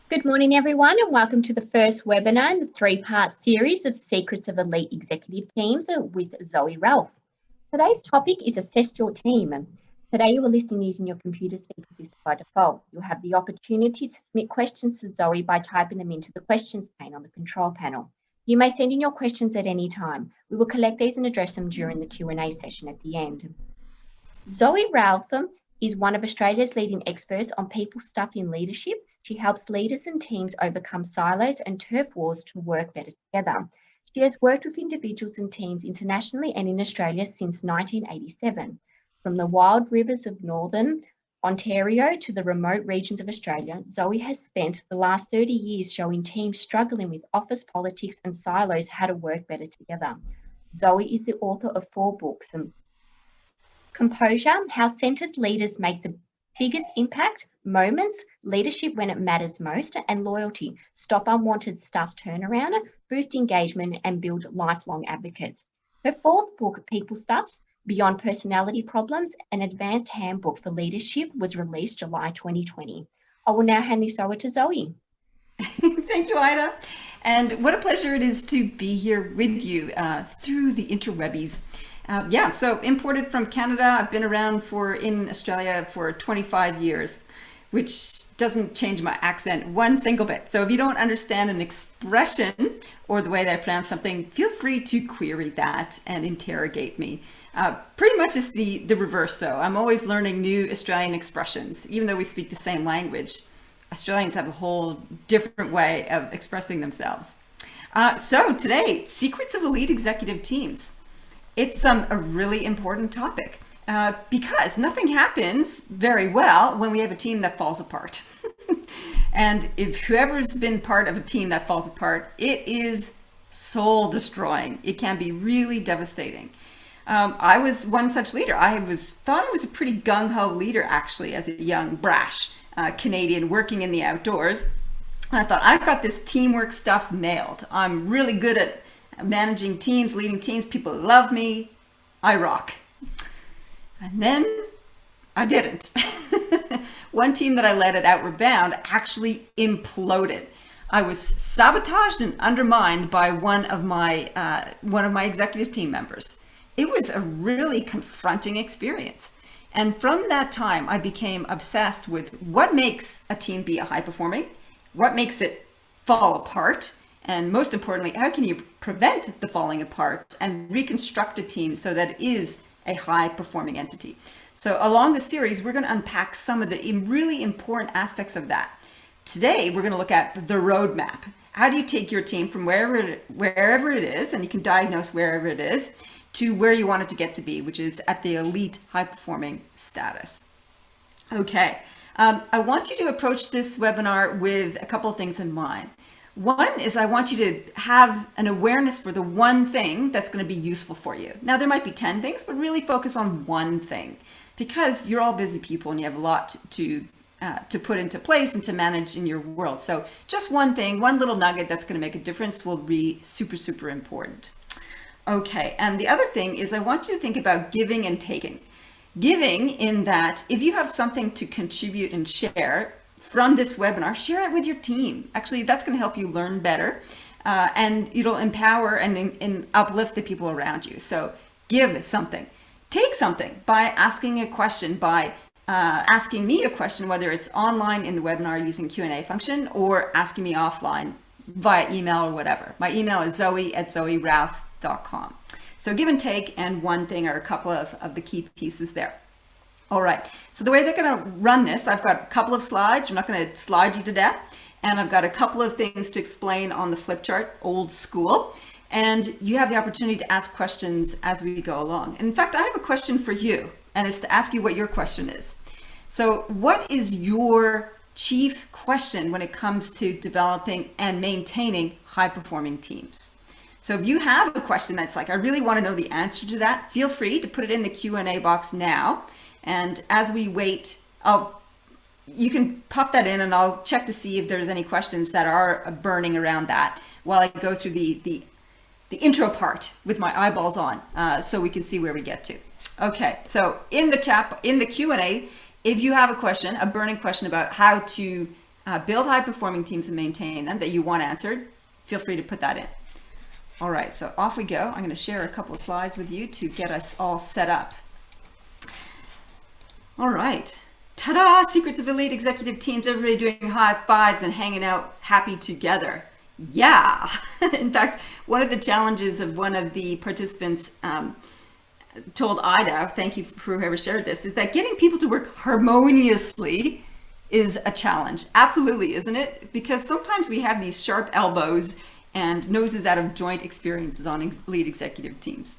Good morning, everyone, and welcome to the first webinar in the three-part series of Secrets of Elite Executive Teams with Zoe Routh. Today's topic is Assess Your Team. Today you are listening using your computer speaker system by default. You'll have the opportunity to submit questions to Zoe by typing them into the questions pane on the control panel. You may send in your questions at any time. We will collect these and address them during the Q&A session at the end. Zoe Routh is one of Australia's leading experts on people, stuff in leadership. She helps leaders and teams overcome silos and turf wars to work better together. She has worked with individuals and teams internationally and in Australia since 1987. From the wild rivers of northern Ontario to the remote regions of Australia, Zoe has spent the last 30 years showing teams struggling with office politics and silos how to work better together. Zoe is the author of 4 books: Composure, How Centered Leaders Make the Biggest Impact, Moments, Leadership When It Matters Most, and Loyalty, Stop Unwanted Stuff Turnaround, Boost Engagement, and Build Lifelong Advocates. Her 4th book, People Stuff, Beyond Personality Problems, an Advanced Handbook for Leadership, was released July 2020. I will now hand this over to Zoe. Thank you, Ida. And what a pleasure it is to be here with you through the interwebbies. So imported from Canada. I've been around in Australia for 25 years, which doesn't change my accent one single bit. So if you don't understand an expression or the way that I pronounce something, feel free to query that and interrogate me. Pretty much it's the reverse though. I'm always learning new Australian expressions, even though we speak the same language. Australians have a whole different way of expressing themselves. So today, secrets of elite executive teams. It's a really important topic because nothing happens very well when we have a team that falls apart. And if whoever's been part of a team that falls apart, it is soul destroying. It can be really devastating. I was one such leader. Thought I was a pretty gung-ho leader actually as a young brash Canadian working in the outdoors. And I thought, I've got this teamwork stuff nailed. I'm really good at managing teams, leading teams, people love me, I rock. And then I didn't. One team that I led at Outward Bound actually imploded. I was sabotaged and undermined by one of my executive team members. It was a really confronting experience. And from that time, I became obsessed with what makes a team be a high performing, what makes it fall apart, and most importantly, how can you prevent the falling apart and reconstruct a team so that it is a high performing entity? So along the series, we're going to unpack some of the really important aspects of that. Today, we're going to look at the roadmap. How do you take your team from wherever it is, and you can diagnose wherever it is, to where you want it to get to be, which is at the elite high performing status. Okay, I want you to approach this webinar with a couple of things in mind. One is I want you to have an awareness for the one thing that's going to be useful for you. Now, there might be 10 things, but really focus on one thing because you're all busy people and you have a lot to put into place and to manage in your world. So just one thing, one little nugget that's going to make a difference will be super, super important. Okay, and the other thing is I want you to think about giving and taking. Giving in that if you have something to contribute and share from this webinar, share it with your team. Actually, that's going to help you learn better and it'll empower and uplift the people around you. So give something. Take something by asking a question, by asking me a question, whether it's online in the webinar using Q&A function or asking me offline via email or whatever. My email is zoe@zoerouth.com. So give and take and one thing are a couple of the key pieces there. All right, so the way they're going to run this, I've got a couple of slides. I'm not going to slide you to death. And I've got a couple of things to explain on the flip chart, old school. And you have the opportunity to ask questions as we go along. In fact, I have a question for you, and it's to ask you what your question is. So what is your chief question when it comes to developing and maintaining high-performing teams? So if you have a question that's like, I really want to know the answer to that, feel free to put it in the Q&A box now. And as we wait, you can pop that in and I'll check to see if there's any questions that are burning around that while I go through the intro part with my eyeballs on so we can see where we get to. Okay, so in the Q&A, if you have a question, a burning question about how to build high-performing teams and maintain them that you want answered, feel free to put that in. All right, so off we go. I'm going to share a couple of slides with you to get us all set up. All right. Ta-da! Secrets of elite executive teams, everybody doing high fives and hanging out happy together. Yeah. In fact, one of the challenges of one of the participants told Ida, thank you for whoever shared this, is that getting people to work harmoniously is a challenge. Absolutely, isn't it? Because sometimes we have these sharp elbows and noses out of joint experiences on elite executive teams.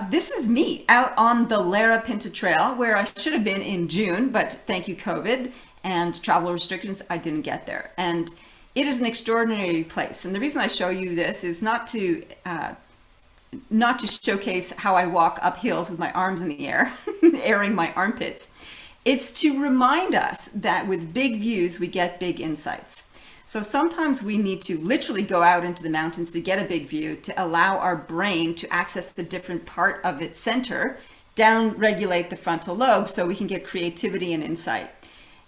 This is me out on the Lara Pinta Trail, where I should have been in June, but thank you, COVID and travel restrictions, I didn't get there. And it is an extraordinary place. And the reason I show you this is not to showcase how I walk up hills with my arms in the air, airing my armpits. It's to remind us that with big views, we get big insights. So sometimes we need to literally go out into the mountains to get a big view, to allow our brain to access the different part of its center, down-regulate the frontal lobe so we can get creativity and insight.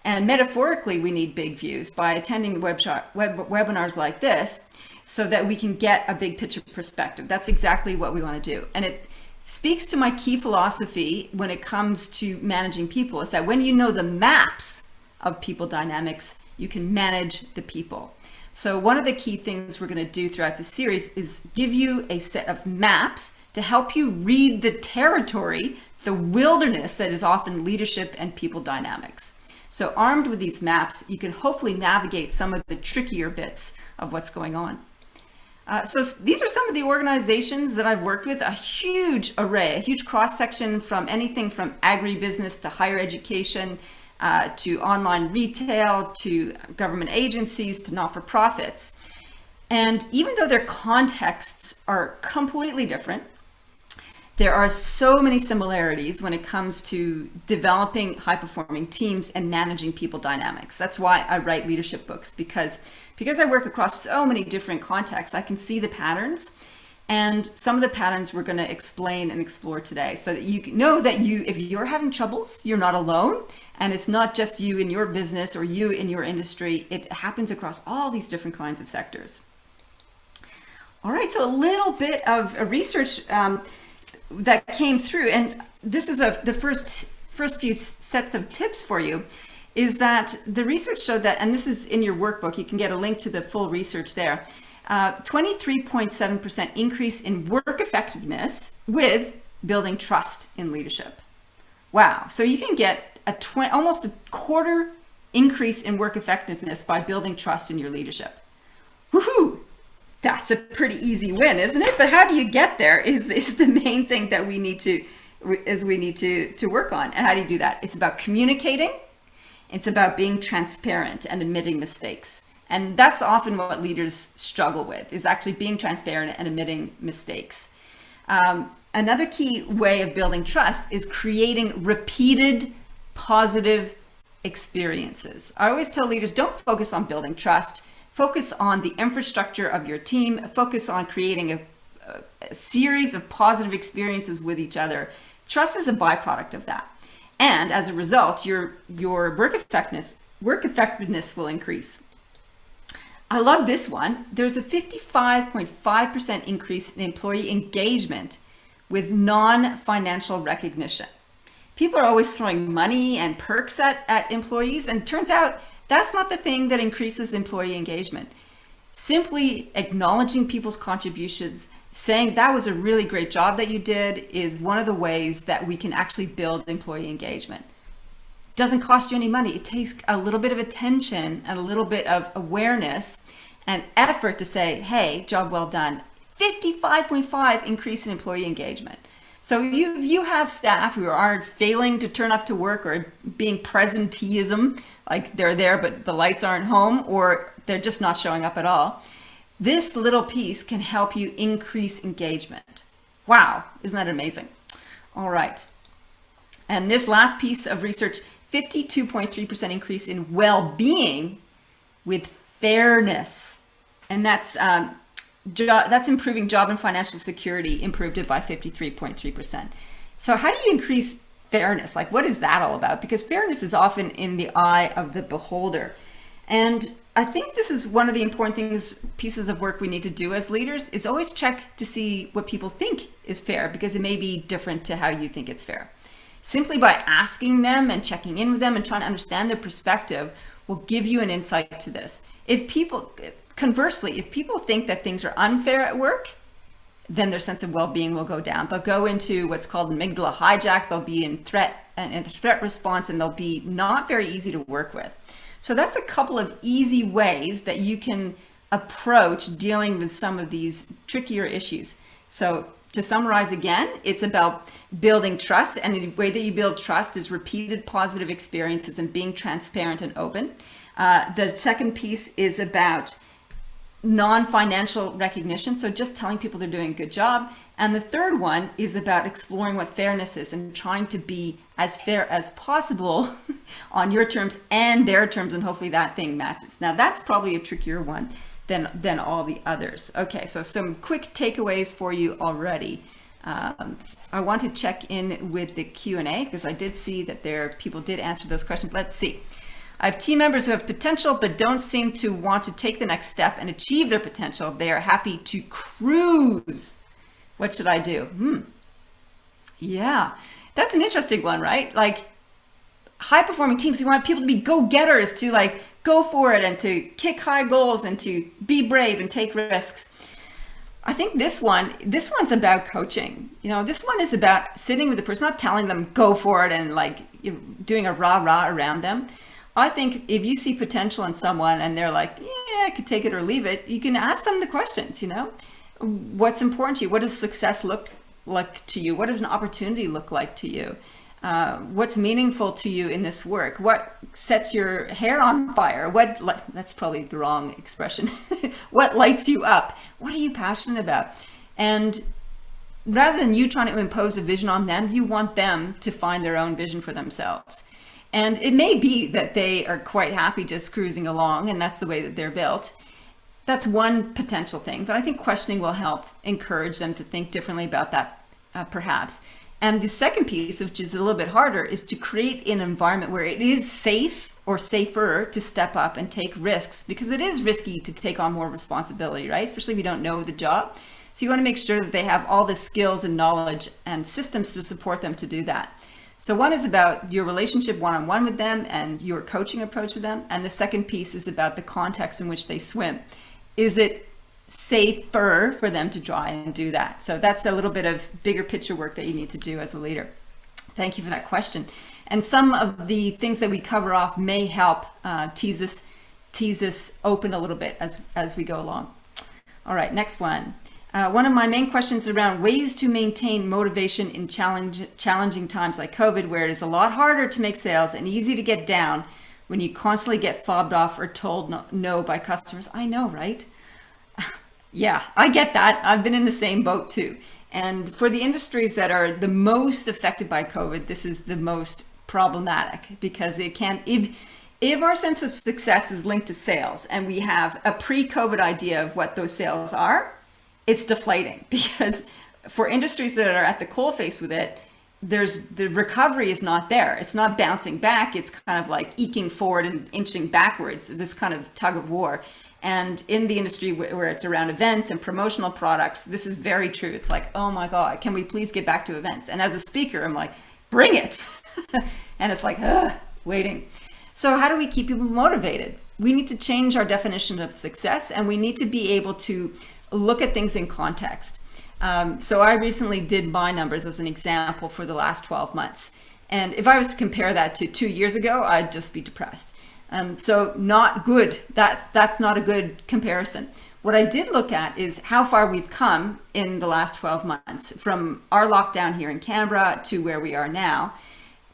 And metaphorically, we need big views by attending webinars like this so that we can get a big picture perspective. That's exactly what we want to do. And it speaks to my key philosophy when it comes to managing people, is that when you know the maps of people dynamics, you can manage the people. So one of the key things we're going to do throughout the series is give you a set of maps to help you read the territory, the wilderness that is often leadership and people dynamics. So armed with these maps, you can hopefully navigate some of the trickier bits of what's going on. So these are some of the organizations that I've worked with, a huge array, a huge cross-section from anything from agribusiness to higher education, to online retail, to government agencies, to not-for-profits. And even though their contexts are completely different, there are so many similarities when it comes to developing high-performing teams and managing people dynamics. That's why I write leadership books, because I work across so many different contexts, I can see the patterns. And some of the patterns we're going to explain and explore today, so that you know that if you're having troubles, you're not alone. And it's not just you in your business or you in your industry. It happens across all these different kinds of sectors. All right, so a little bit of a research that came through, and this is the first few sets of tips for you, is that the research showed that, and this is in your workbook, you can get a link to the full research there, 23.7% increase in work effectiveness with building trust in leadership. Wow. So you can get almost a quarter increase in work effectiveness by building trust in your leadership. Woohoo! That's a pretty easy win, isn't it? But how do you get there is the main thing that we need to work on. And how do you do that? It's about communicating. It's about being transparent and admitting mistakes. And that's often what leaders struggle with, is actually being transparent and admitting mistakes. Another key way of building trust is creating repeated positive experiences. I always tell leaders, don't focus on building trust. Focus on the infrastructure of your team. Focus on creating a series of positive experiences with each other. Trust is a byproduct of that. And as a result, your work effectiveness will increase. I love this one. There's a 55.5% increase in employee engagement with non-financial recognition. People are always throwing money and perks at employees, and it turns out that's not the thing that increases employee engagement. Simply acknowledging people's contributions, saying that was a really great job that you did, is one of the ways that we can actually build employee engagement. Doesn't cost you any money. It takes a little bit of attention and a little bit of awareness and effort to say, hey, job well done. 55.5 increase in employee engagement. So if you have staff who are failing to turn up to work or being presenteeism, like they're there but the lights aren't home, or they're just not showing up at all, this little piece can help you increase engagement. Wow, isn't that amazing? All right. And this last piece of research, 52.3% increase in well-being with fairness. And that's improving job and financial security, improved it by 53.3%. So how do you increase fairness? Like, what is that all about? Because fairness is often in the eye of the beholder. And I think this is one of the important pieces of work we need to do as leaders, is always check to see what people think is fair, because it may be different to how you think it's fair. Simply by asking them and checking in with them and trying to understand their perspective will give you an insight to this. Conversely, if people think that things are unfair at work, then their sense of well-being will go down. They'll go into what's called amygdala hijack. They'll be in threat response, and they'll be not very easy to work with. So that's a couple of easy ways that you can approach dealing with some of these trickier issues. So to summarize again, it's about building trust, and the way that you build trust is repeated positive experiences and being transparent and open. The second piece is about non-financial recognition, so just telling people they're doing a good job. And the third one is about exploring what fairness is and trying to be as fair as possible on your terms and their terms, and hopefully that thing matches. Now that's probably a trickier one than all the others. Okay, so some quick takeaways for you already. I want to check in with the Q&A because I did see that people did answer those questions. Let's see. I have team members who have potential but don't seem to want to take the next step and achieve their potential. They are happy to cruise. What should I do? Yeah, that's an interesting one, right? Like high performing teams, you want people to be go-getters, to like go for it and to kick high goals and to be brave and take risks. I think this one's about coaching. This one is about sitting with the person, not telling them go for it and like doing a rah-rah around them. I think if you see potential in someone and they're like, yeah, I could take it or leave it, you can ask them the questions, what's important to you? What does success look like to you? What does an opportunity look like to you? What's meaningful to you in this work? What sets your hair on fire? That's probably the wrong expression. What lights you up? What are you passionate about? And rather than you trying to impose a vision on them, you want them to find their own vision for themselves. And it may be that they are quite happy just cruising along, and that's the way that they're built. That's one potential thing, but I think questioning will help encourage them to think differently about that, perhaps. And the second piece, which is a little bit harder, is to create an environment where it is safe or safer to step up and take risks, because it is risky to take on more responsibility, right? Especially if you don't know the job. So you want to make sure that they have all the skills and knowledge and systems to support them to do that. So one is about your relationship one-on-one with them and your coaching approach with them. And the second piece is about the context in which they swim. Is it safer for them to try and do that? So that's a little bit of bigger picture work that you need to do as a leader. Thank you for that question. And some of the things that we cover off may help tease this open a little bit as we go along. All right, next one. One of my main questions is around ways to maintain motivation in challenging times like COVID, where it is a lot harder to make sales and easy to get down when you constantly get fobbed off or told no by customers. I know, right? Yeah, I get that. I've been in the same boat too. And for the industries that are the most affected by COVID, this is the most problematic, because it can, if our sense of success is linked to sales and we have a pre-COVID idea of what those sales are, it's deflating, because for industries that are at the coalface with it, the recovery is not there. It's not bouncing back. It's kind of like eking forward and inching backwards, this kind of tug of war. And in the industry where it's around events and promotional products, this is very true. It's like, oh my God, can we please get back to events? And as a speaker, I'm like, bring it. And it's like, waiting. So how do we keep people motivated? We need to change our definition of success, and we need to be able to look at things in context. So I recently did my numbers as an example for the last 12 months. And if I was to compare that to 2 years ago, I'd just be depressed. So not good. That's not a good comparison. What I did look at is how far we've come in the last 12 months from our lockdown here in Canberra to where we are now.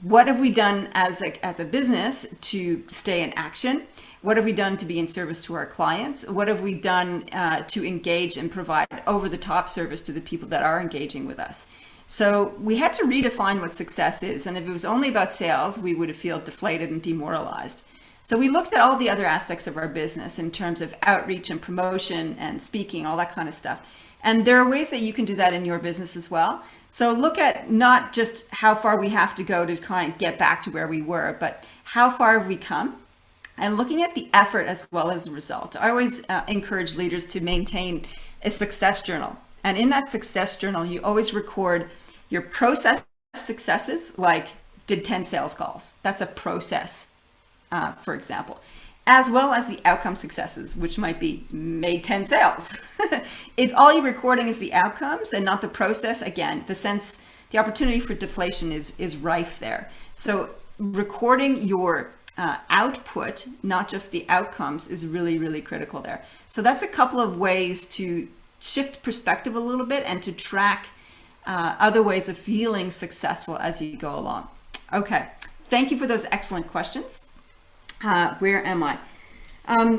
What have we done as a business to stay in action? What have we done to be in service to our clients? What have we done to engage and provide over-the-top service to the people that are engaging with us? So we had to redefine what success is. And if it was only about sales, we would feel deflated and demoralized. So we looked at all the other aspects of our business in terms of outreach and promotion and speaking, all that kind of stuff. And there are ways that you can do that in your business as well. So look at not just how far we have to go to try and get back to where we were, but how far have we come? and looking at the effort as well as the result. I always encourage leaders to maintain a success journal. And in that success journal, you always record your process successes, like did 10 sales calls. That's a process, for example, as well as the outcome successes, which might be made 10 sales. If all you're recording is the outcomes and not the process, again, the opportunity for deflation is rife there. So recording your output, not just the outcomes, is really, really critical there. So that's a couple of ways to shift perspective a little bit and to track other ways of feeling successful as you go along. Okay, thank you for those excellent questions. Where am I?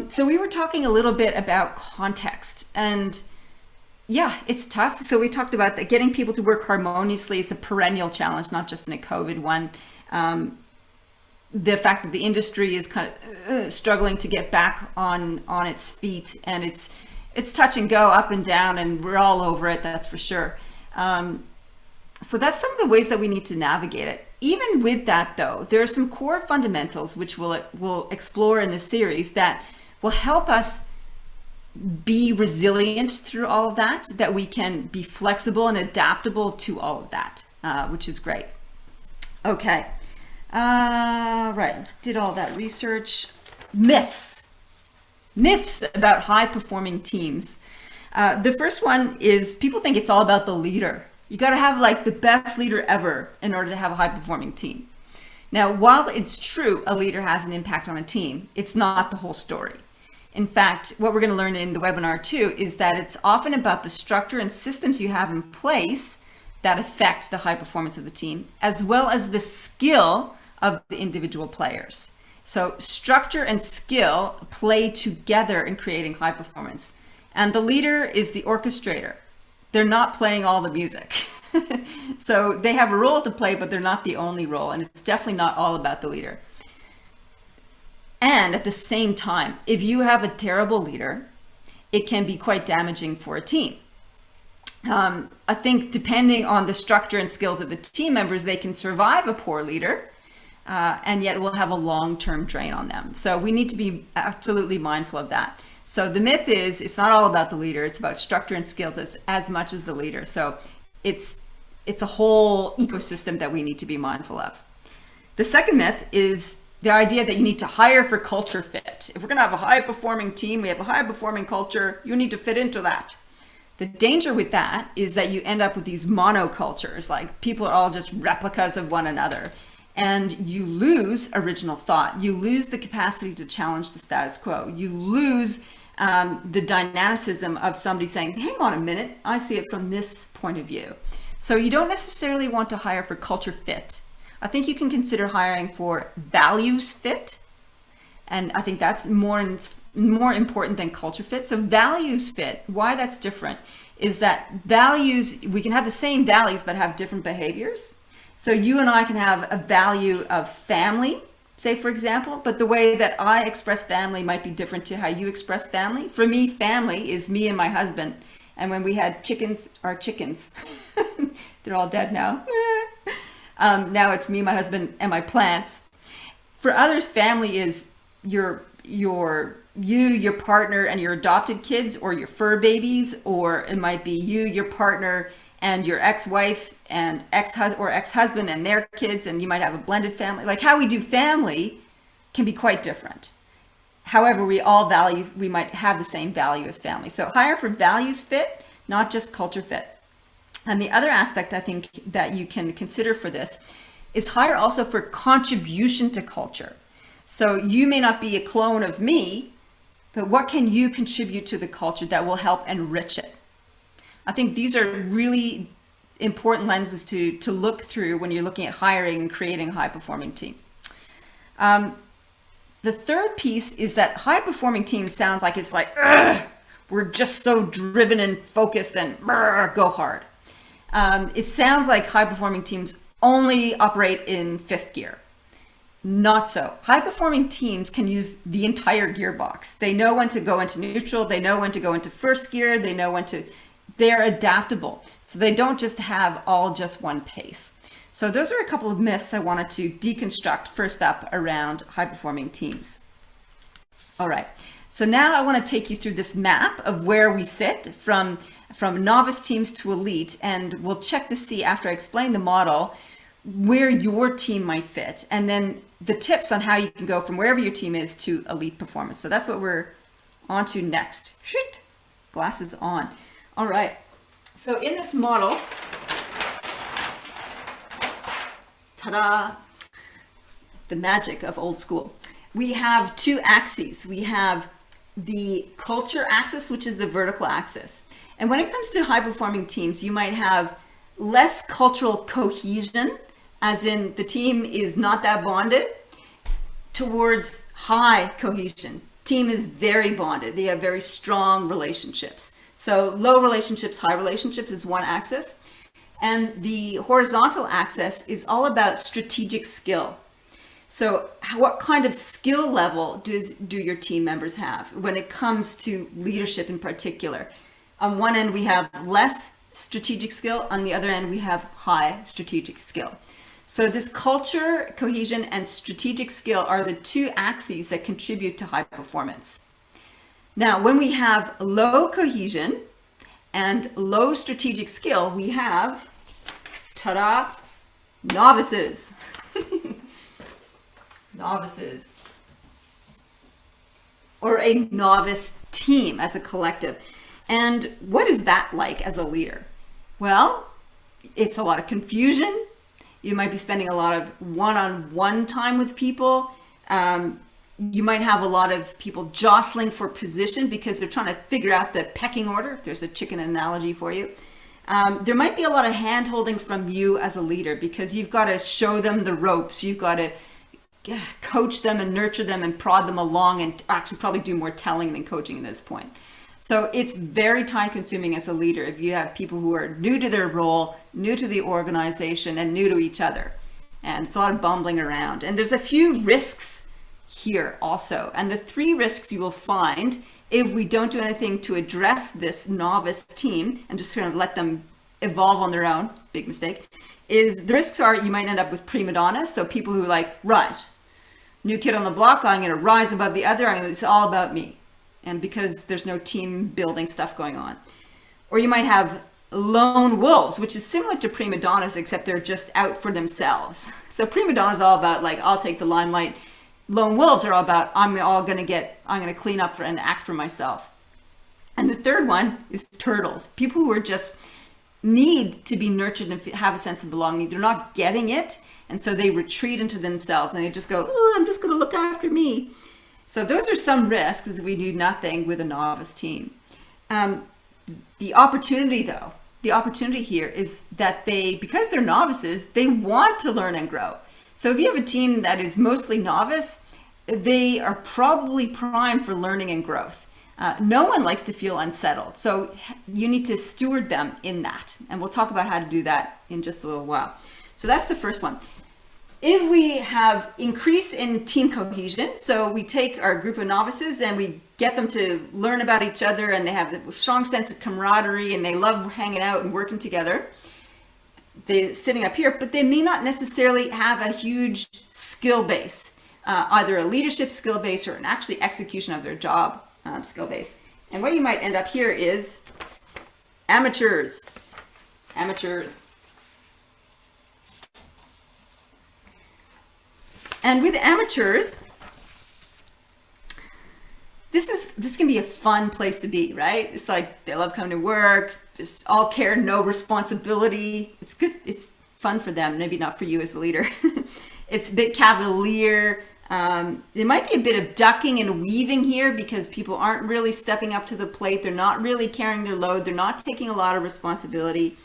So we were talking a little bit about context, and yeah, it's tough. So we talked about that getting people to work harmoniously is a perennial challenge, not just in a COVID one. The fact that the industry is kind of struggling to get back on its feet, and it's touch and go, up and down, and we're all over it, that's for sure. So that's some of the ways that we need to navigate it. Even with that, though, there are some core fundamentals which we'll explore in this series that will help us be resilient through all of that, that we can be flexible and adaptable to all of that, which is great. Okay, right, did all that research. Myths about high-performing teams. The first one is people think it's all about the leader. You got to have like the best leader ever in order to have a high-performing team. Now, while it's true a leader has an impact on a team, it's not the whole story. In fact, what we're going to learn in the webinar too is that it's often about the structure and systems you have in place that affect the high performance of the team, as well as the skill of the individual players. So structure and skill play together in creating high performance. And the leader is the orchestrator. They're not playing all the music. So they have a role to play, but they're not the only role. And it's definitely not all about the leader. And at the same time, if you have a terrible leader, it can be quite damaging for a team. I think depending on the structure and skills of the team members, they can survive a poor leader, and yet it will have a long-term drain on them. So we need to be absolutely mindful of that. So the myth is it's not all about the leader, it's about structure and skills as much as the leader. So it's a whole ecosystem that we need to be mindful of. The second myth is the idea that you need to hire for culture fit. If we're going to have a high-performing team, we have a high-performing culture, you need to fit into that. The danger with that is that you end up with these monocultures, like people are all just replicas of one another. And you lose original thought. You lose the capacity to challenge the status quo. You lose the dynamicism of somebody saying, hang on a minute, I see it from this point of view. So you don't necessarily want to hire for culture fit. I think you can consider hiring for values fit. And I think that's more important than culture fit. So values fit, why that's different is that values, we can have the same values but have different behaviors. So you and I can have a value of family, say for example, but the way that I express family might be different to how you express family. For me, family is me and my husband. And when we had chickens, our chickens, they're all dead now. Now it's me, my husband, and my plants. For others, family is your partner, and your adopted kids, or your fur babies, or it might be you, your partner, and your ex-wife and ex-husband and their kids, and you might have a blended family. Like how we do family can be quite different. However, we might have the same value as family. So hire for values fit, not just culture fit. And the other aspect I think that you can consider for this is hire also for contribution to culture. So you may not be a clone of me, but what can you contribute to the culture that will help enrich it? I think these are really important lenses to look through when you're looking at hiring and creating a high-performing team. The third piece is that high-performing teams sounds like it's like, we're just so driven and focused and go hard. It sounds like high-performing teams only operate in fifth gear. Not so. High-performing teams can use the entire gearbox. They know when to go into neutral. They know when to go into first gear. They know when to... They're adaptable. So they don't just have all just one pace. So those are a couple of myths I wanted to deconstruct first up around high-performing teams. All right. So now I want to take you through this map of where we sit from novice teams to elite, and we'll check to see after I explain the model where your team might fit, and then the tips on how you can go from wherever your team is to elite performance. So that's what we're on to next. Glasses on. All right. So in this model, ta-da, the magic of old school. We have two axes. We have the culture axis, which is the vertical axis. And when it comes to high performing teams, you might have less cultural cohesion, as in the team is not that bonded, towards high cohesion. Team is very bonded. They have very strong relationships. So low relationships, high relationships is one axis. And the horizontal axis is all about strategic skill. So what kind of skill level do your team members have when it comes to leadership in particular? On one end, we have less strategic skill. On the other end, we have high strategic skill. So this culture, cohesion, and strategic skill are the two axes that contribute to high performance. Now, when we have low cohesion and low strategic skill, we have, ta-da, novices. Novices, or a novice team as a collective. And what is that like as a leader? Well, it's a lot of confusion. You might be spending a lot of one-on-one time with people. You might have a lot of people jostling for position because they're trying to figure out the pecking order. There's a chicken analogy for you. There might be a lot of hand-holding from you as a leader because you've got to show them the ropes. You've got to coach them and nurture them and prod them along, and actually probably do more telling than coaching at this point. So it's very time consuming as a leader if you have people who are new to their role, new to the organization, and new to each other. And it's a lot of bumbling around. And there's a few risks here also. And the three risks you will find if we don't do anything to address this novice team and just kind of let them evolve on their own, big mistake, is the risks are you might end up with prima donnas. So people who like, right, new kid on the block, I'm going to rise above the other. It's all about me. And because there's no team building stuff going on. Or you might have lone wolves, which is similar to prima donnas, except they're just out for themselves. So prima donnas all about like, I'll take the limelight. Lone wolves are all about, I'm going to clean up and act for myself. And the third one is turtles. People who are just need to be nurtured and have a sense of belonging. They're not getting it. And so they retreat into themselves and they just go, oh, I'm just going to look after me. So those are some risks if we do nothing with a novice team. The opportunity here is that because they're novices, they want to learn and grow. So if you have a team that is mostly novice, they are probably primed for learning and growth. No one likes to feel unsettled. So you need to steward them in that. And we'll talk about how to do that in just a little while. So that's the first one. If we have increase in team cohesion, so we take our group of novices and we get them to learn about each other and they have a strong sense of camaraderie and they love hanging out and working together. They're sitting up here, but they may not necessarily have a huge skill base, either a leadership skill base or an actually execution of their job skill base. And what you might end up here is amateurs. And with amateurs, this can be a fun place to be, right? It's like they love coming to work, just all care, no responsibility. It's good. It's fun for them. Maybe not for you as the leader. It's a bit cavalier. There might be a bit of ducking and weaving here because people aren't really stepping up to the plate. They're not really carrying their load. They're not taking a lot of responsibility.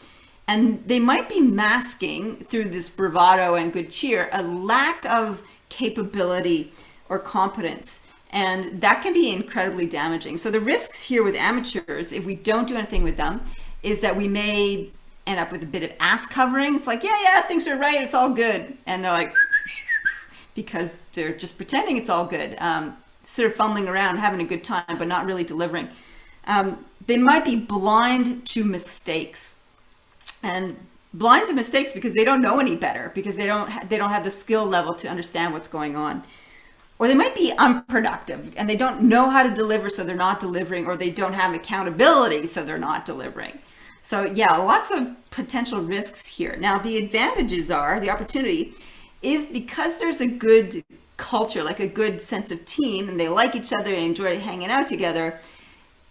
And they might be masking through this bravado and good cheer a lack of capability or competence. And that can be incredibly damaging. So the risks here with amateurs, if we don't do anything with them, is that we may end up with a bit of ass covering. It's like, yeah, things are right. It's all good. And they're like, because they're just pretending it's all good, sort of fumbling around, having a good time, but not really delivering. They might be blind to mistakes. And blind to mistakes because they don't know any better, because they don't have the skill level to understand what's going on. or they might be unproductive and they don't know how to deliver, so they're not delivering, or they don't have accountability, so they're not delivering. So yeah, lots of potential risks here. Now, the advantages are, the opportunity is because there's a good culture, like a good sense of team, and they like each other and enjoy hanging out together,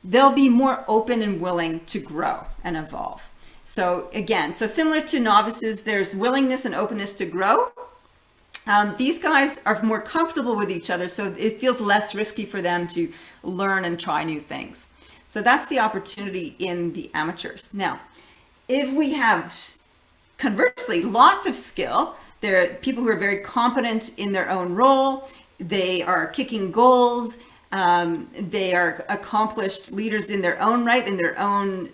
they'll be more open and willing to grow and evolve. So again, so similar to novices, there's willingness and openness to grow. These guys are more comfortable with each other, so it feels less risky for them to learn and try new things. So that's the opportunity in the amateurs. Now, if we have, conversely, lots of skill, there are people who are very competent in their own role, they are kicking goals, they are accomplished leaders in their own right, in their own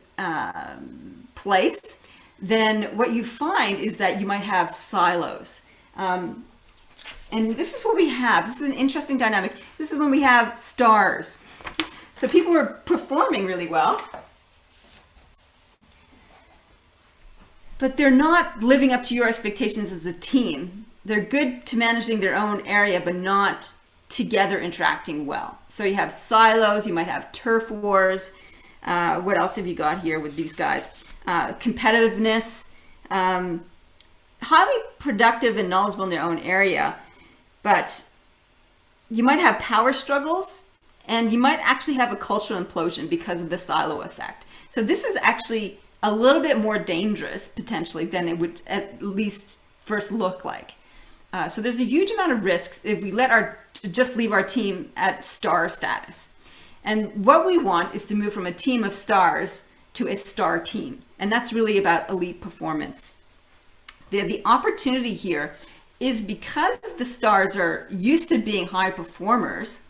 place, then what you find is that you might have silos. And this is what we have. This is an interesting dynamic. This is when we have stars. So people are performing really well, but they're not living up to your expectations as a team. They're good to managing their own area, but not together interacting well. So you have silos, you might have turf wars. What else have you got here with these guys? Competitiveness, highly productive and knowledgeable in their own area, but you might have power struggles, and you might actually have a cultural implosion because of the silo effect. So this is actually a little bit more dangerous potentially than it would at least first look like. So there's a huge amount of risks if we just leave our team at star status. And what we want is to move from a team of stars to a star team. And that's really about elite performance. The opportunity here is because the stars are used to being high performers,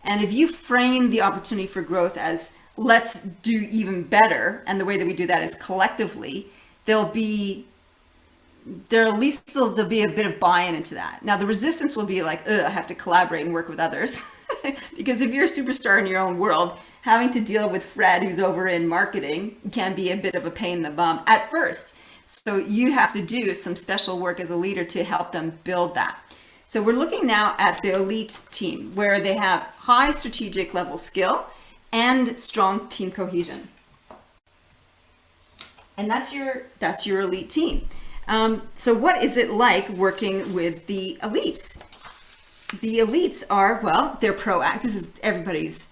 and if you frame the opportunity for growth as let's do even better, and the way that we do that is collectively, there'll be a bit of buy-in into that. Now, the resistance will be like, I have to collaborate and work with others. Because if you're a superstar in your own world, having to deal with Fred, who's over in marketing, can be a bit of a pain in the bum at first. So you have to do some special work as a leader to help them build that. So we're looking now at the elite team, where they have high strategic level skill and strong team cohesion. And that's your elite team. So what is it like working with the elites? The elites are, well, they're proactive. This is everybody's,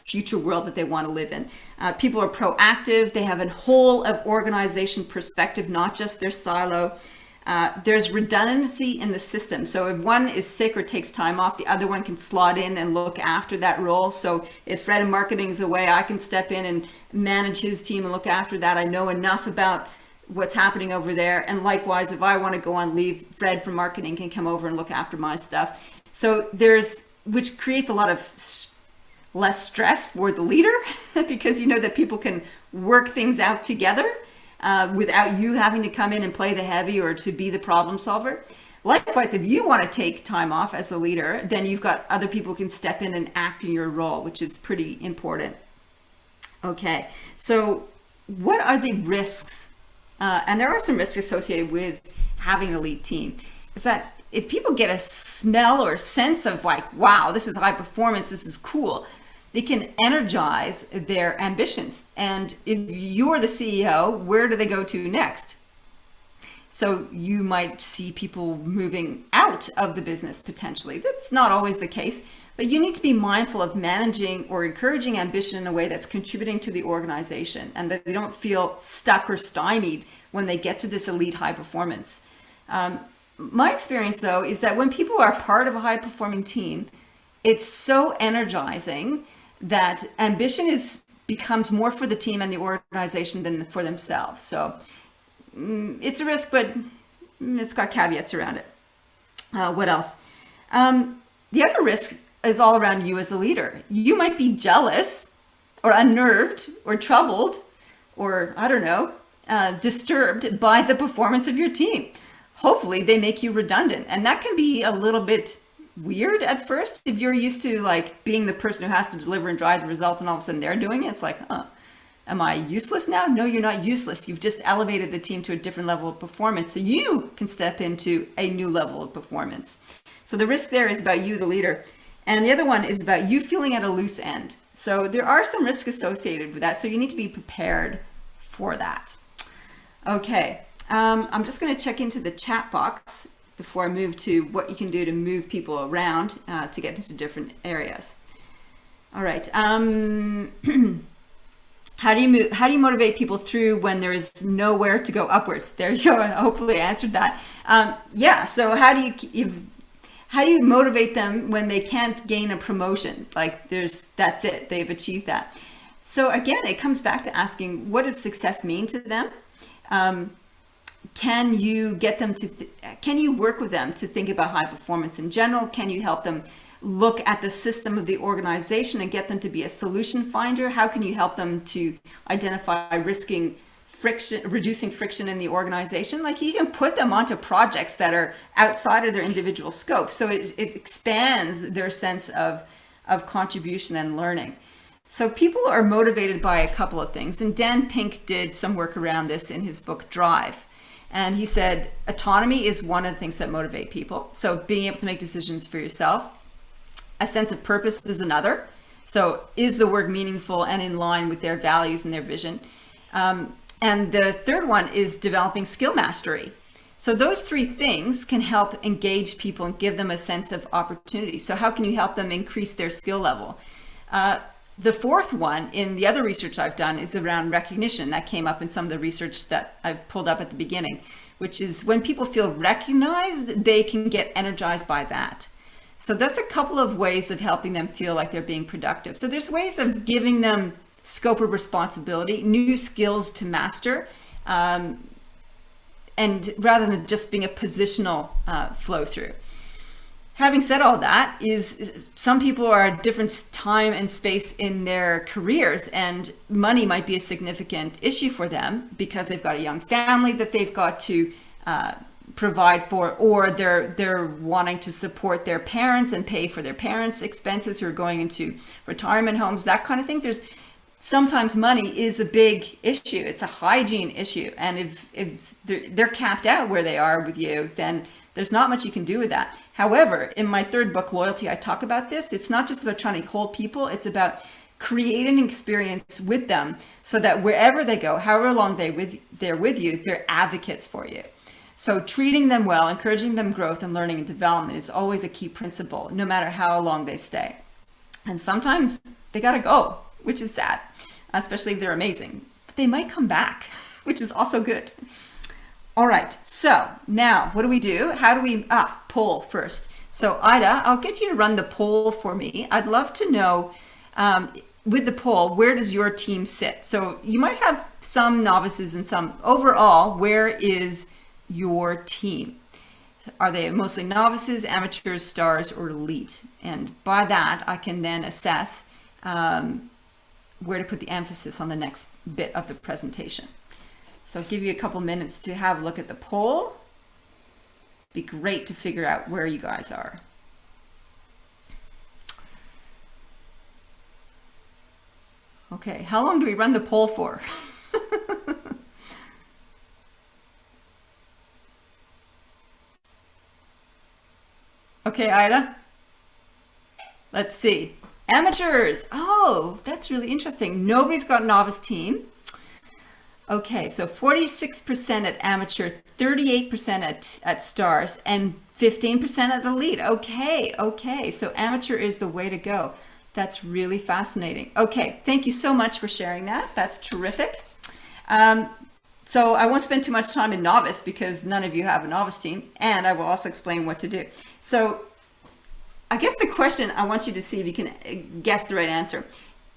future world that they want to live in. People are proactive. They have a whole of organization perspective, not just their silo. There's redundancy in the system. So if one is sick or takes time off, the other one can slot in and look after that role. So if Fred in marketing is away, I can step in and manage his team and look after that. I know enough about what's happening over there. And likewise, if I want to go on leave, Fred from marketing can come over and look after my stuff. So which creates a lot of less stress for the leader because you know that people can work things out together without you having to come in and play the heavy or to be the problem solver. Likewise, if you want to take time off as the leader, then you've got other people who can step in and act in your role, which is pretty important. Okay, so what are the risks? And there are some risks associated with having a lead team. Is that if people get a smell or sense of like, wow, this is high performance, this is cool, they can energize their ambitions. And if you're the CEO, where do they go to next? So you might see people moving out of the business potentially. That's not always the case, but you need to be mindful of managing or encouraging ambition in a way that's contributing to the organization and that they don't feel stuck or stymied when they get to this elite high performance. My experience though is that when people are part of a high performing team, it's so energizing that ambition becomes more for the team and the organization than for themselves. So it's a risk, but it's got caveats around it. What else? The other risk is all around you as the leader. You might be jealous or unnerved or troubled or, I don't know, disturbed by the performance of your team. Hopefully they make you redundant. And that can be a little bit weird at first. If you're used to like being the person who has to deliver and drive the results and all of a sudden they're doing it, it's like, Am I useless now? No, you're not useless. You've just elevated the team to a different level of performance so you can step into a new level of performance. So the risk there is about you, the leader. And the other one is about you feeling at a loose end. So there are some risks associated with that. So you need to be prepared for that. Okay, I'm just going to check into the chat box before I move to what you can do to move people around to get into different areas. All right. How do you motivate people through when there is nowhere to go upwards? There you go. Hopefully I answered that. Yeah. So how do you motivate them when they can't gain a promotion? Like that's it. They've achieved that. So again, it comes back to asking, what does success mean to them? Can you get them to, can you work with them to think about high performance in general? Can you help them look at the system of the organization and get them to be a solution finder? How can you help them to identify reducing friction in the organization? Like you can put them onto projects that are outside of their individual scope. So it expands their sense of contribution and learning. So people are motivated by a couple of things. And Dan Pink did some work around this in his book, Drive. And he said, autonomy is one of the things that motivate people. So being able to make decisions for yourself. A sense of purpose is another. So is the work meaningful and in line with their values and their vision? And the third one is developing skill mastery. So those three things can help engage people and give them a sense of opportunity. So how can you help them increase their skill level? The fourth one in the other research I've done is around recognition. That came up in some of the research that I pulled up at the beginning, which is when people feel recognized, they can get energized by that. So that's a couple of ways of helping them feel like they're being productive. So there's ways of giving them scope of responsibility, new skills to master, and rather than just being a positional flow through. Having said all that, is some people are at different time and space in their careers, and money might be a significant issue for them because they've got a young family that they've got to provide for, or they're wanting to support their parents and pay for their parents' expenses who are going into retirement homes, that kind of thing. There's sometimes money is a big issue. It's a hygiene issue. And if they're capped out where they are with you, then there's not much you can do with that. However, in my third book, Loyalty, I talk about this. It's not just about trying to hold people. It's about creating an experience with them so that wherever they go, however long they're with you, they're advocates for you. So treating them well, encouraging them growth and learning and development is always a key principle, no matter how long they stay. And sometimes they got to go, which is sad, especially if they're amazing. But they might come back, which is also good. All right, so now what do we do? How do we, poll first. So Ida, I'll get you to run the poll for me. I'd love to know, with the poll, where does your team sit? So you might have some novices and some overall, where is your team? Are they mostly novices, amateurs, stars, or elite? And by that, I can then assess where to put the emphasis on the next bit of the presentation. So I'll give you a couple minutes to have a look at the poll. Be great to figure out where you guys are. Okay, how long do we run the poll for? Okay, Ida, let's see. Amateurs. Oh, that's really interesting. Nobody's got a novice team. Okay, so 46% at amateur, 38% at stars, and 15% at elite. Okay, so amateur is the way to go. That's really fascinating. Okay, thank you so much for sharing that. That's terrific. So I won't spend too much time in novice because none of you have a novice team, and I will also explain what to do. So I guess the question, I want you to see if you can guess the right answer.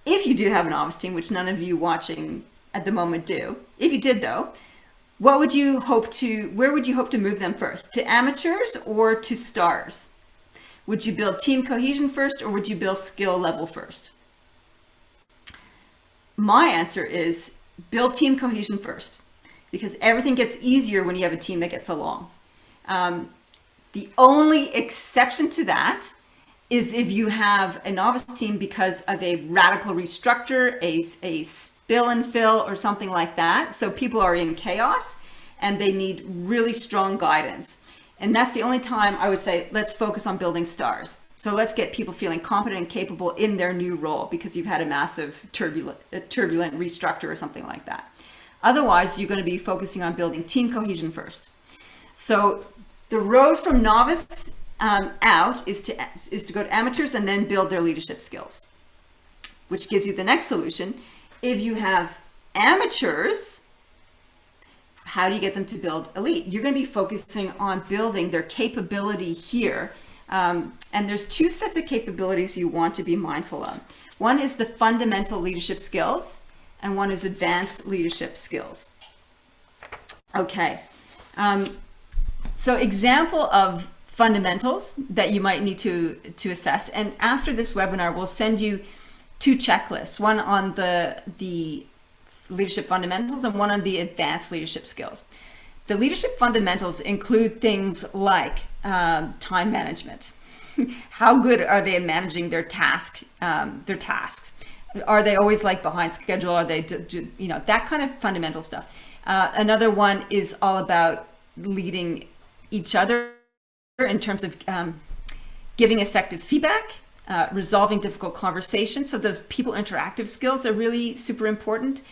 If you do have a novice team, which none of you watching at the moment do, if you did though, where would you hope to move them first? To amateurs or to stars? Would you build team cohesion first, or would you build skill level first? My answer is build team cohesion first, because everything gets easier when you have a team that gets along. The only exception to that is if you have a novice team because of a radical restructure, a bill and fill or something like that. So people are in chaos and they need really strong guidance. And that's the only time I would say, let's focus on building stars. So let's get people feeling competent and capable in their new role because you've had a massive turbulent restructure or something like that. Otherwise, you're going to be focusing on building team cohesion first. So the road from novice out is to go to amateurs and then build their leadership skills, which gives you the next solution. If you have amateurs, how do you get them to build elite? You're going to be focusing on building their capability here. And there's two sets of capabilities you want to be mindful of. One is the fundamental leadership skills, and one is advanced leadership skills. Okay. So example of fundamentals that you might need to assess. And after this webinar, we'll send you two checklists, one on the leadership fundamentals and one on the advanced leadership skills. The leadership fundamentals include things like time management. How good are they at managing their tasks? Are they always like behind schedule? Are they, that kind of fundamental stuff. Another one is all about leading each other in terms of giving effective feedback, resolving difficult conversations. So those people interactive skills are really super important.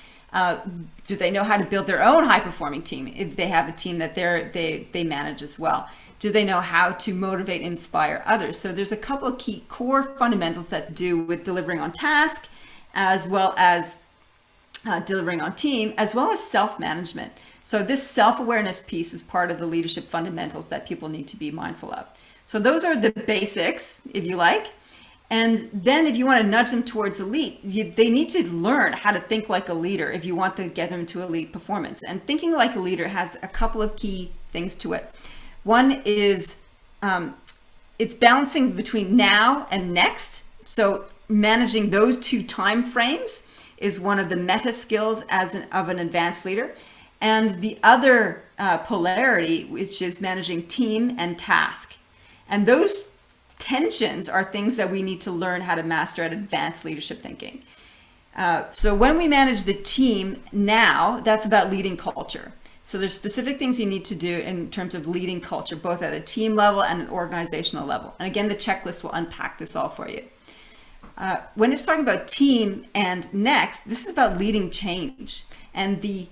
Do they know how to build their own high-performing team if they have a team that they manage as well? Do they know how to motivate and inspire others? So there's a couple of key core fundamentals that do with delivering on task, as well as delivering on team, as well as self-management. So this self-awareness piece is part of the leadership fundamentals that people need to be mindful of. So those are the basics, if you like. And then if you want to nudge them towards elite, they need to learn how to think like a leader if you want to get them to elite performance. And thinking like a leader has a couple of key things to it. One is it's balancing between now and next. So managing those two time frames is one of the meta skills of an advanced leader. And the other polarity, which is managing team and task. And those tensions are things that we need to learn how to master at advanced leadership thinking. So when we manage the team now, that's about leading culture. So there's specific things you need to do in terms of leading culture, both at a team level and an organizational level. And again, the checklist will unpack this all for you. When it's talking about team and next, this is about leading change and the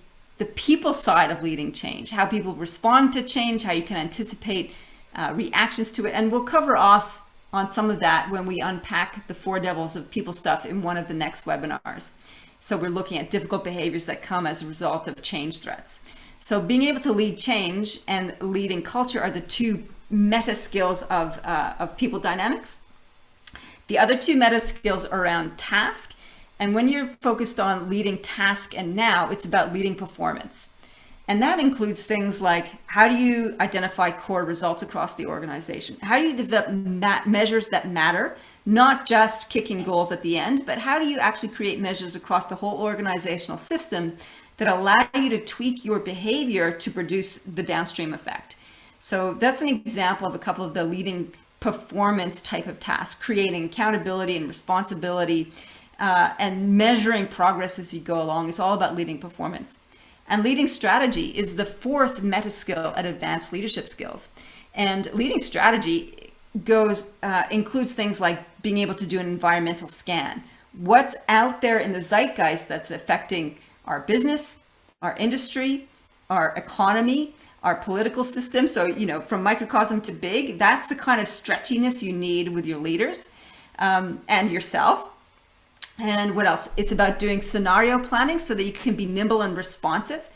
people side of leading change, how people respond to change, how you can anticipate reactions to it. And we'll cover off on some of that when we unpack the 4 devils of people stuff in one of the next webinars. So we're looking at difficult behaviors that come as a result of change threats. So being able to lead change and leading culture are the two meta skills of people dynamics. The other two meta skills are around task. And when you're focused on leading task and now, it's about leading performance. And that includes things like, how do you identify core results across the organization? How do you develop measures that matter, not just kicking goals at the end, but how do you actually create measures across the whole organizational system that allow you to tweak your behavior to produce the downstream effect? So that's an example of a couple of the leading performance type of tasks, creating accountability and responsibility and measuring progress as you go along. It's all about leading performance. And leading strategy is the 4th meta skill at advanced leadership skills. And leading strategy includes things like being able to do an environmental scan. What's out there in the zeitgeist that's affecting our business, our industry, our economy, our political system? So, from microcosm to big, that's the kind of stretchiness you need with your leaders and yourself. And what else? It's about doing scenario planning so that you can be nimble and responsive.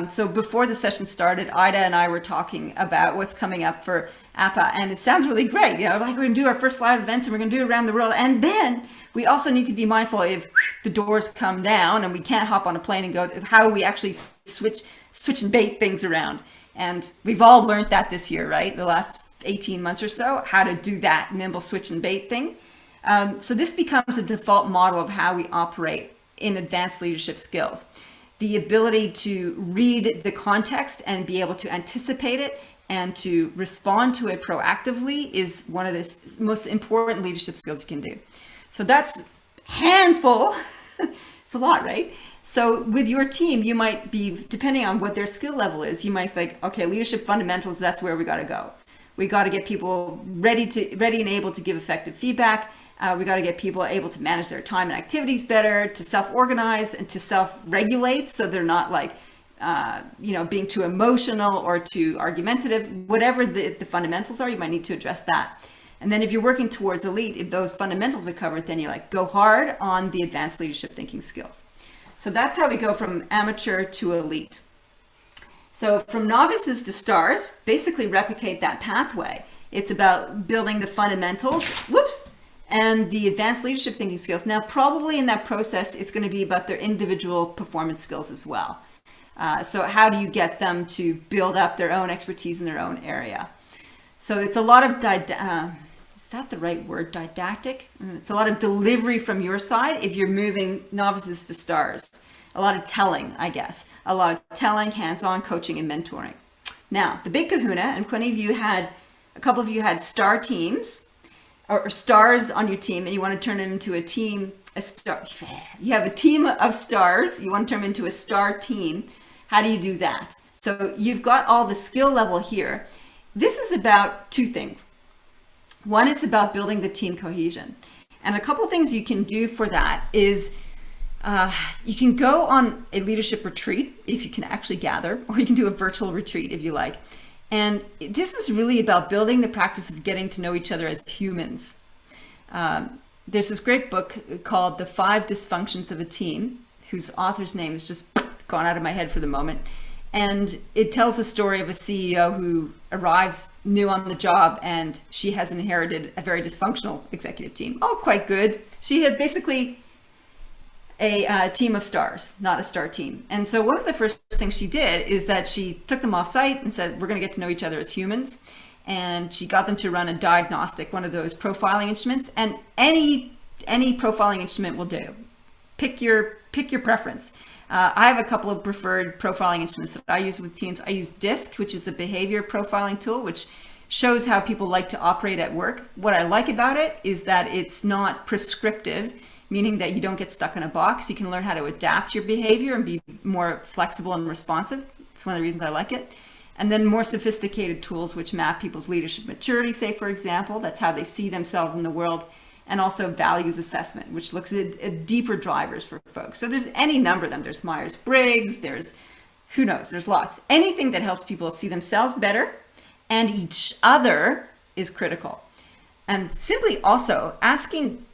So before the session started, Ida and I were talking about what's coming up for APPA, and it sounds really great. Like we're going to do our first live events and we're going to do it around the world. And then we also need to be mindful if the doors come down and we can't hop on a plane and go, how do we actually switch and bait things around? And we've all learned that this year, right? The last 18 months or so, how to do that nimble switch and bait thing. So this becomes a default model of how we operate in advanced leadership skills. The ability to read the context and be able to anticipate it and to respond to it proactively is one of the most important leadership skills you can do. So that's handful. It's a lot, right? So with your team, you might be, depending on what their skill level is, you might think, okay, leadership fundamentals, that's where we got to go. We got to get people ready and able to give effective feedback. We got to get people able to manage their time and activities better, to self-organize and to self-regulate, so they're not like, being too emotional or too argumentative. Whatever the fundamentals are, you might need to address that. And then if you're working towards elite, if those fundamentals are covered, then you like go hard on the advanced leadership thinking skills. So that's how we go from amateur to elite. So from novices to stars, basically replicate that pathway. It's about building the fundamentals, and the advanced leadership thinking skills. Now, probably in that process, it's going to be about their individual performance skills as well. So how do you get them to build up their own expertise in their own area? So it's a lot of, is that the right word, didactic? It's a lot of delivery from your side if you're moving novices to stars. A lot of telling, I guess. A lot of telling, hands-on coaching and mentoring. Now, the big kahuna, and a couple of you had star teams, or stars on your team, and you want to turn them into you have a team of stars, you want to turn them into a star team. How do you do that? So you've got all the skill level here. This is about two things. One, it's about building the team cohesion. And a couple things you can do for that is you can go on a leadership retreat if you can actually gather, or you can do a virtual retreat if you like. And this is really about building the practice of getting to know each other as humans. There's this great book called The 5 Dysfunctions of a Team, whose author's name has just gone out of my head for the moment. And it tells the story of a CEO who arrives new on the job, and she has inherited a very dysfunctional executive team. Oh, quite good. She had basically a team of stars, not a star team. And so one of the first things she did is that she took them off site and said, we're going to get to know each other as humans. And she got them to run a diagnostic, one of those profiling instruments, and any profiling instrument will do. Pick your preference. I have a couple of preferred profiling instruments that I use with teams. I use DISC, which is a behavior profiling tool, which shows how people like to operate at work. What I like about it is that it's not prescriptive, meaning that you don't get stuck in a box. You can learn how to adapt your behavior and be more flexible and responsive. It's one of the reasons I like it. And then more sophisticated tools which map people's leadership maturity, say, for example, that's how they see themselves in the world. And also values assessment, which looks at deeper drivers for folks. So there's any number of them. There's Myers-Briggs, there's, who knows, there's lots. Anything that helps people see themselves better and each other is critical. And simply also asking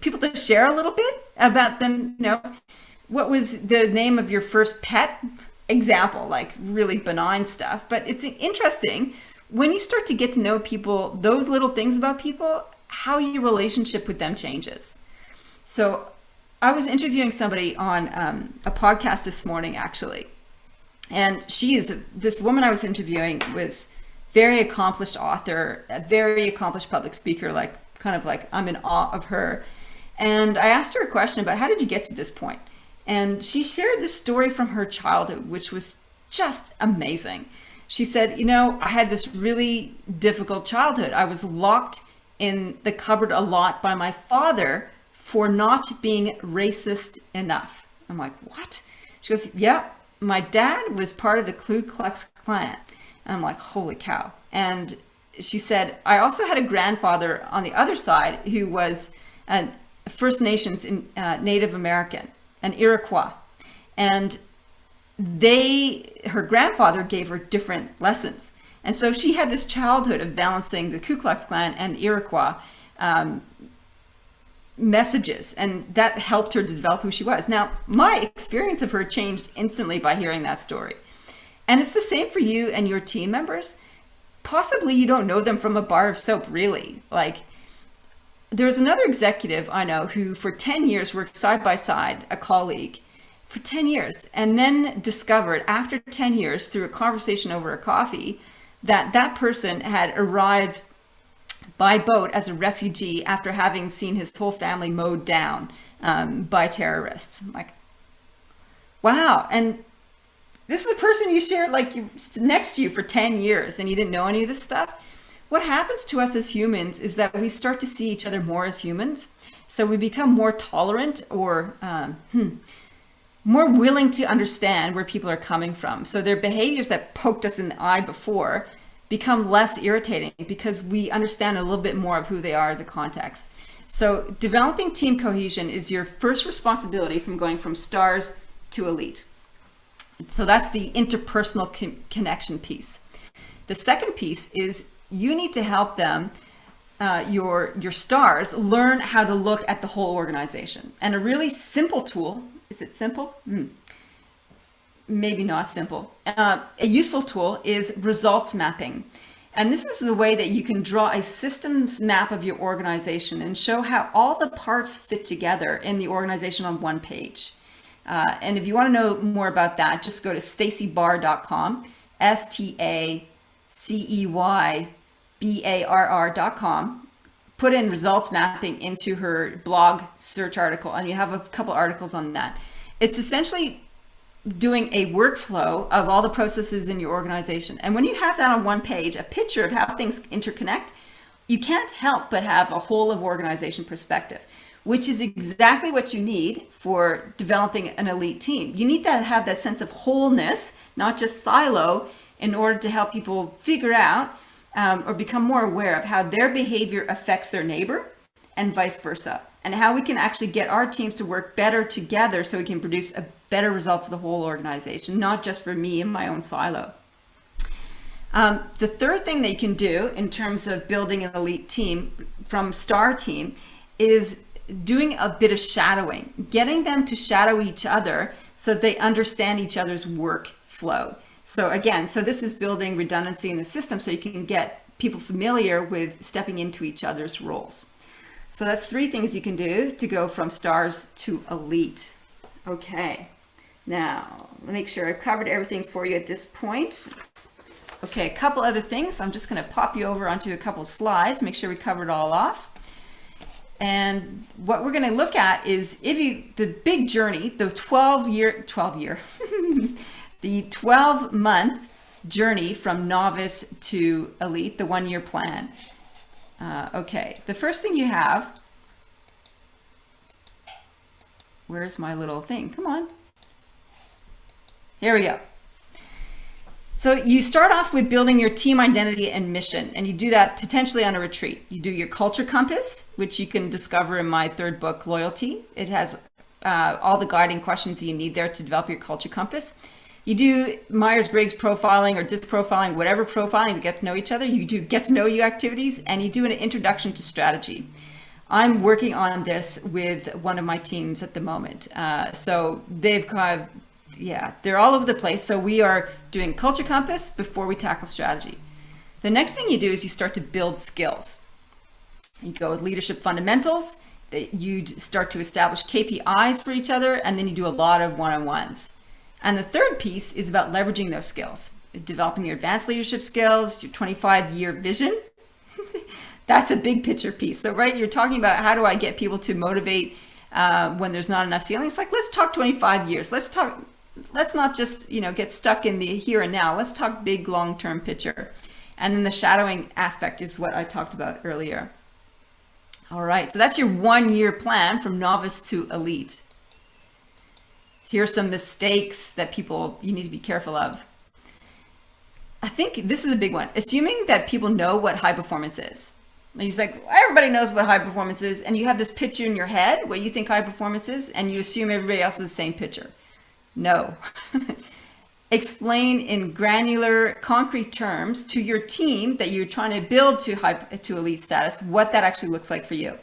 people to share a little bit about them, what was the name of your first pet? Example, like really benign stuff. But it's interesting when you start to get to know people, those little things about people, how your relationship with them changes. So I was interviewing somebody on a podcast this morning, actually. And this woman I was interviewing was very accomplished author, a very accomplished public speaker, kind of like I'm in awe of her. And I asked her a question about how did you get to this point? And she shared this story from her childhood, which was just amazing. She said, I had this really difficult childhood. I was locked in the cupboard a lot by my father for not being racist enough. I'm like, what? She goes, yeah, my dad was part of the Ku Klux Klan. And I'm like, holy cow. And she said, I also had a grandfather on the other side who was a First Nations Native American, an Iroquois. And her grandfather gave her different lessons. And so she had this childhood of balancing the Ku Klux Klan and Iroquois messages, and that helped her to develop who she was. Now, my experience of her changed instantly by hearing that story. And it's the same for you and your team members. Possibly you don't know them from a bar of soap, really. Like, there's another executive I know who for 10 years worked side by side, a colleague, for 10 years, and then discovered after 10 years through a conversation over a coffee that person had arrived by boat as a refugee after having seen his whole family mowed down by terrorists. I'm like, wow. And this is the person you shared next to you for 10 years and you didn't know any of this stuff. What happens to us as humans is that we start to see each other more as humans. So we become more tolerant or more willing to understand where people are coming from. So their behaviors that poked us in the eye before become less irritating because we understand a little bit more of who they are as a context. So developing team cohesion is your first responsibility from going from stars to elite. So that's the interpersonal connection piece. The second piece is you need to help them, your stars, learn how to look at the whole organization. And a really simple tool, is it simple? Maybe not simple. A useful tool is results mapping. And this is the way that you can draw a systems map of your organization and show how all the parts fit together in the organization on one page. And if you want to know more about that, just go to staceybarr.com, staceybarr.com, put in results mapping into her blog search article, and you have a couple articles on that. It's essentially doing a workflow of all the processes in your organization. And when you have that on one page, a picture of how things interconnect, you can't help but have a whole of organization perspective, which is exactly what you need for developing an elite team. You need to have that sense of wholeness, not just silo, in order to help people figure out or become more aware of how their behavior affects their neighbor and vice versa, and how we can actually get our teams to work better together so we can produce a better result for the whole organization, not just for me in my own silo. The third thing that you can do in terms of building an elite team from star team is doing a bit of shadowing, getting them to shadow each other so they understand each other's workflow. So again, this is building redundancy in the system so you can get people familiar with stepping into each other's roles. So that's 3 things you can do to go from stars to elite. Okay, now make sure I've covered everything for you at this point. Okay, a couple other things. I'm just going to pop you over onto a couple of slides, make sure we cover it all off. And what we're going to look at is the big journey, the 12-month journey from novice to elite, the 1-year plan. Okay, the first thing you have, where's my little thing? Come on. Here we go. So you start off with building your team identity and mission, and you do that potentially on a retreat. You do your culture compass, which you can discover in my 3rd book, Loyalty. It has all the guiding questions that you need there to develop your culture compass. You do Myers-Briggs profiling or DISC profiling, whatever profiling to get to know each other. You do get to know you activities, and you do an introduction to strategy. I'm working on this with one of my teams at the moment. So they've kind of, they're all over the place. So we are doing culture compass before we tackle strategy. The next thing you do is you start to build skills. You go with leadership fundamentals, that you start to establish KPIs for each other, and then you do a lot of one-on-ones. And the third piece is about leveraging those skills, developing your advanced leadership skills, your 25-year vision. That's a big picture piece. So, right, you're talking about how do I get people to motivate when there's not enough ceiling. It's like, let's talk 25 years. Let's not just, get stuck in the here and now. Let's talk big, long-term picture. And then the shadowing aspect is what I talked about earlier. All right, so that's your 1-year plan from novice to elite. Here's some mistakes that you need to be careful of. I think this is a big one. Assuming that people know what high performance is. And he's like, everybody knows what high performance is, and you have this picture in your head what you think high performance is, and you assume everybody else is the same picture. No. Explain in granular, concrete terms to your team that you're trying to build to elite status what that actually looks like for you.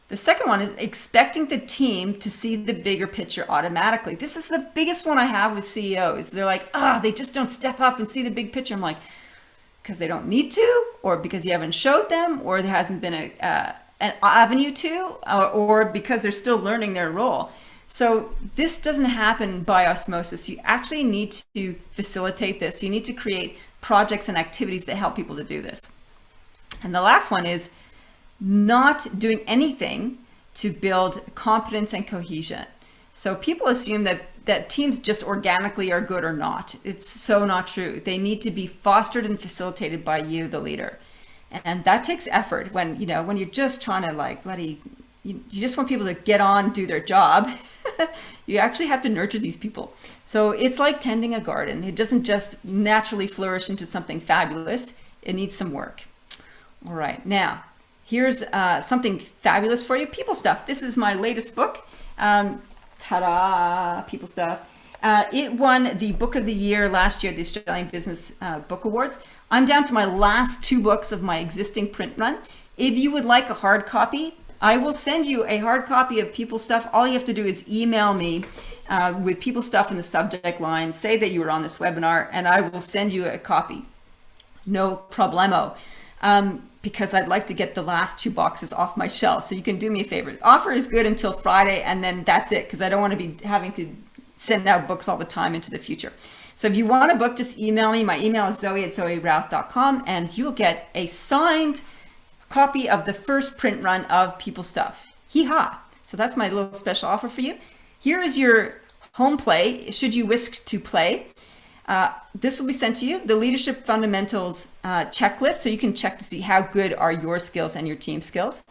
The second one is expecting the team to see the bigger picture automatically. This is the biggest one I have with CEOs. They're like, they just don't step up and see the big picture. I'm like, because they don't need to, or because you haven't showed them, or there hasn't been an avenue to, or because they're still learning their role. So this doesn't happen by osmosis. You actually need to facilitate this. You need to create projects and activities that help people to do this. And the last one is not doing anything to build competence and cohesion. So people assume that teams just organically are good or not. It's so not true. They need to be fostered and facilitated by you, the leader. And that takes effort when you're just trying to you just want people to get on, do their job. You actually have to nurture these people. So it's like tending a garden. It doesn't just naturally flourish into something fabulous. It needs some work. All right, now here's something fabulous for you, People Stuff. This is my latest book. Ta-da, People Stuff. It won the Book of the Year last year, the Australian Business Book Awards. I'm down to my last 2 books of my existing print run. If you would like a hard copy, I will send you a hard copy of People Stuff. All you have to do is email me with People Stuff in the subject line, say that you were on this webinar, and I will send you a copy. No problemo. Because I'd like to get the last 2 boxes off my shelf. So you can do me a favor. The offer is good until Friday, and then that's it, because I don't want to be having to send out books all the time into the future. So if you want a book, just email me. My email is zoe@zoerouth.com, and you'll get a signed copy of the first print run of People Stuff. Hee-haw. So that's my little special offer for you. Here is your home play, should you wish to play. This will be sent to you, the Leadership Fundamentals checklist, so you can check to see how good are your skills and your team skills.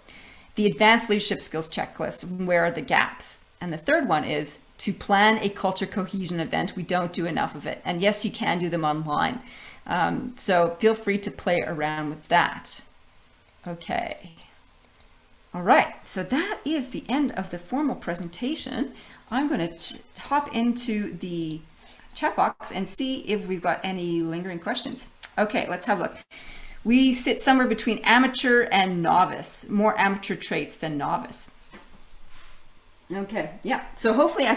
The Advanced Leadership Skills checklist, where are the gaps? And the third one is to plan a culture cohesion event. We don't do enough of it. And yes, you can do them online. So feel free to play around with that. Okay. All right, so that is the end of the formal presentation. I'm going to hop into the chat box and see if we've got any lingering questions. Okay, let's have a look. We sit somewhere between amateur and novice, more amateur traits than novice. Okay, yeah. So hopefully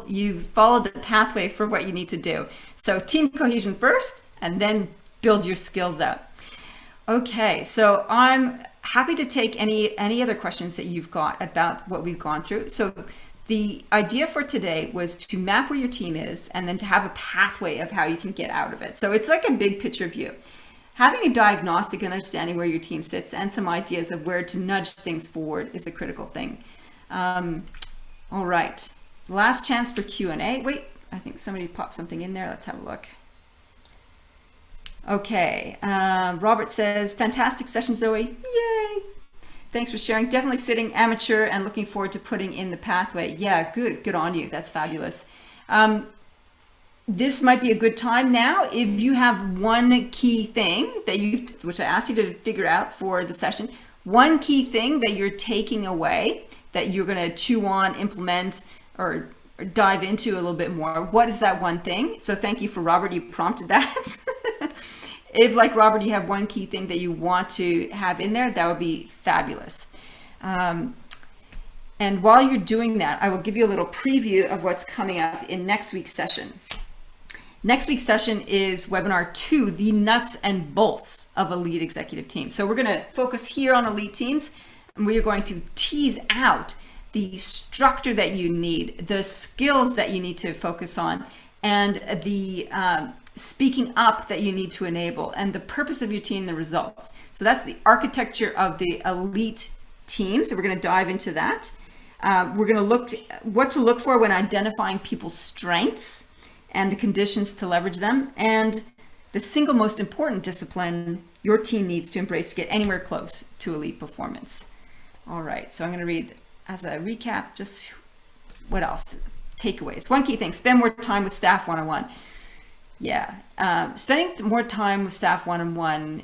you followed the pathway for what you need to do. So team cohesion first, and then build your skills out. Okay, so I'm happy to take any other questions that you've got about what we've gone through. So the idea for today was to map where your team is and then to have a pathway of how you can get out of it. So it's like a big picture view. Having a diagnostic and understanding where your team sits and some ideas of where to nudge things forward is a critical thing. All right, last chance for Q&A. Wait, I think somebody popped something in there. Let's have a look. Okay, Robert says, fantastic session, Zoe. Yay! Thanks for sharing. Definitely sitting amateur and looking forward to putting in the pathway. Yeah, good on you. That's fabulous. This might be a good time now. If you have one key thing that which I asked you to figure out for the session, one key thing that you're taking away that you're going to chew on, implement, or dive into a little bit more. What is that one thing? So thank you for Robert, you prompted that. If, like Robert, you have one key thing that you want to have in there, that would be fabulous. And while you're doing that, I will give you a little preview of what's coming up in next week's session. Next week's session is webinar 2, the nuts and bolts of a lead executive team. So we're going to focus here on elite teams, and we are going to tease out the structure that you need, the skills that you need to focus on, and the speaking up that you need to enable, and the purpose of your team, the results. So that's the architecture of the elite team. So we're going to dive into that. We're going to look what to look for when identifying people's strengths and the conditions to leverage them, and the single most important discipline your team needs to embrace to get anywhere close to elite performance. All right, so I'm going to read as a recap, just what else? Takeaways. One key thing, spend more time with staff one-on-one. Yeah, spending more time with staff one-on-one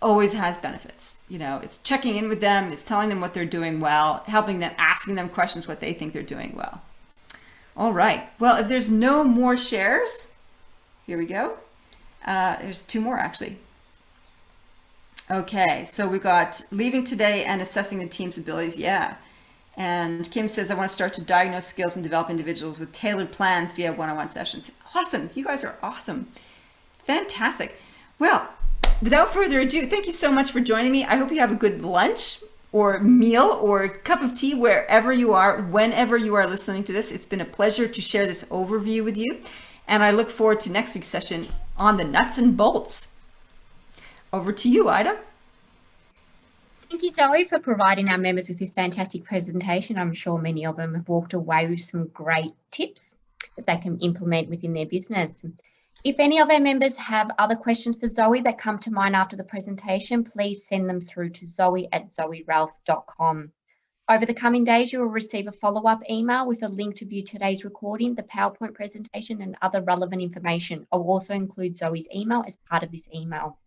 always has benefits. You know, it's checking in with them, it's telling them what they're doing well, helping them, asking them questions what they think they're doing well. All right, well, if there's no more shares, here we go. There's 2 more actually. Okay, so we got leaving today and assessing the team's abilities. Yeah. And Kim says, I want to start to diagnose skills and develop individuals with tailored plans via one-on-one sessions. Awesome. You guys are awesome. Fantastic. Well, without further ado, thank you so much for joining me. I hope you have a good lunch or meal or cup of tea wherever you are, whenever you are listening to this. It's been a pleasure to share this overview with you. And I look forward to next week's session on the nuts and bolts. Over to you, Ida. Thank you, Zoe, for providing our members with this fantastic presentation. I'm sure many of them have walked away with some great tips that they can implement within their business. If any of our members have other questions for Zoe that come to mind after the presentation, please send them through to zoe@zoerouth.com. Over the coming days, you will receive a follow-up email with a link to view today's recording, the PowerPoint presentation, and other relevant information. I will also include Zoe's email as part of this email.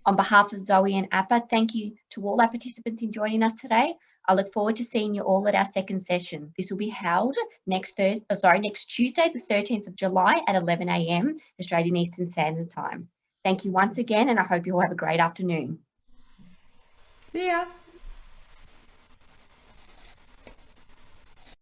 On behalf of Zoe and APPA, thank you to all our participants in joining us today. I look forward to seeing you all at our second session. This will be held next Tuesday, the 13th of July at 11 a.m. Australian Eastern Standard Time. Thank you once again, and I hope you all have a great afternoon. See ya.